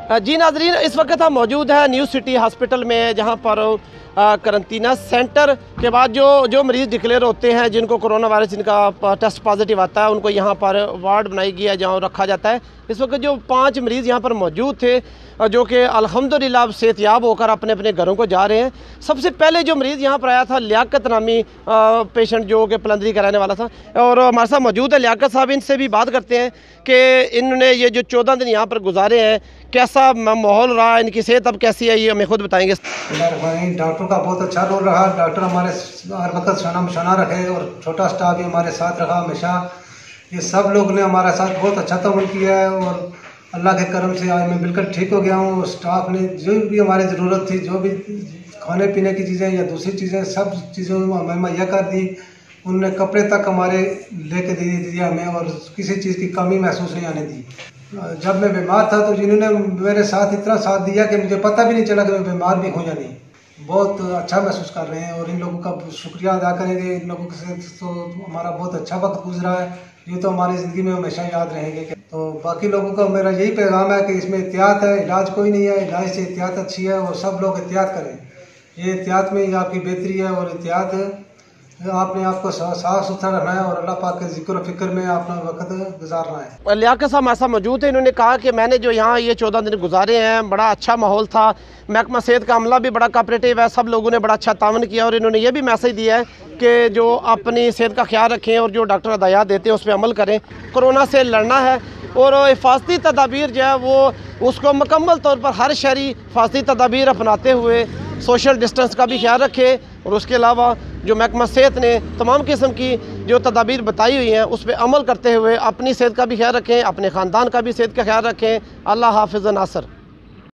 जी नाजरीन, इस वक्त हम मौजूद हैं न्यू सिटी हॉस्पिटल में, जहां पर करंटीना सेंटर के बाद जो मरीज़ डिक्लेयर होते हैं जिनको कोरोना वायरस जिनका टेस्ट पॉजिटिव आता है, उनको यहां पर वार्ड बनाई गई है जहां रखा जाता है। इस वक्त जो 5 मरीज़ यहां पर मौजूद थे जो कि अल्हम्दुलिल्लाह अब सेहतयाब होकर अपने अपने घरों को जा रहे हैं। सबसे पहले जो मरीज़ यहां पर आया था लियाकत नामी पेशेंट, जो कि पलंदरी कराने वाला था, और हमारे साथ मौजूद है लियाकत साहब। इनसे भी बात करते हैं कि इन्होंने ये जो 14 दिन यहाँ पर गुजारे हैं, कैसा माहौल रहा, इनकी सेहत अब कैसी है, ये हमें खुद बताएंगे। डॉक्टर का बहुत अच्छा रोल रहा। डॉक्टर हमारे हर वक्त शना रखे और छोटा स्टाफ भी हमारे साथ रहा हमेशा। ये सब लोग ने हमारे साथ बहुत अच्छा ताउन किया है और अल्लाह के करम से आज मैं बिल्कुल ठीक हो गया हूँ। स्टाफ ने जो भी हमारी ज़रूरत थी, जो भी खाने पीने की चीज़ें या दूसरी चीज़ें, सब चीज़ों हमें मुहैया कर दी। उनने कपड़े तक हमारे लेके दे दिए हमें और किसी चीज़ की कमी महसूस नहीं आने दी। जब मैं बीमार था तो जिन्होंने मेरे साथ इतना साथ दिया कि मुझे पता भी नहीं चला कि मैं बीमार भी हूँ या नहीं। बहुत अच्छा महसूस कर रहे हैं और इन लोगों का शुक्रिया अदा करेंगे। इन लोगों से तो हमारा बहुत अच्छा वक्त गुजरा है, ये तो हमारी ज़िंदगी में हमेशा याद रहेंगे। तो बाकी लोगों का मेरा यही पैगाम है कि इसमें एहतियात है, इलाज कोई नहीं है, इलाज से एहतियात अच्छी है और सब लोग एहतियात करें। ये एहतियात में ही आपकी बेहतरी है और एहतियात आपने आपको साफ सुथरा रखना है और अल्लाह पाक के जिक्र फिक्र में अपना वक्त गुजारना है। लियाकत साहब हमारे साथ मौजूद है। इन्होंने कहा कि मैंने जो यहाँ ये 14 दिन गुजारे हैं, बड़ा अच्छा माहौल था। महकमा सेहत का अमला भी बड़ा कोऑपरेटिव है, सब लोगों ने बड़ा अच्छा तावन किया और इन्होंने ये भी मैसेज दिया है कि जो अपनी सेहत का ख्याल रखें और जो डॉक्टर हदायत देते हैं उस पर अमल करें। कोरोना से लड़ना है और हिफाजती तदाबीर जो है वो उसको मुकम्मल तौर पर हर शहरी हिफाजती तदाबीर अपनाते हुए सोशल डिस्टेंस का भी ख्याल रखे और उसके अलावा जो महकमा सेहत ने तमाम किस्म की जो तदाबीर बताई हुई हैं उस पर अमल करते हुए अपनी सेहत का भी ख्याल रखें, अपने ख़ानदान का भी सेहत का ख्याल रखें। अल्लाह हाफ़िज़ नासर।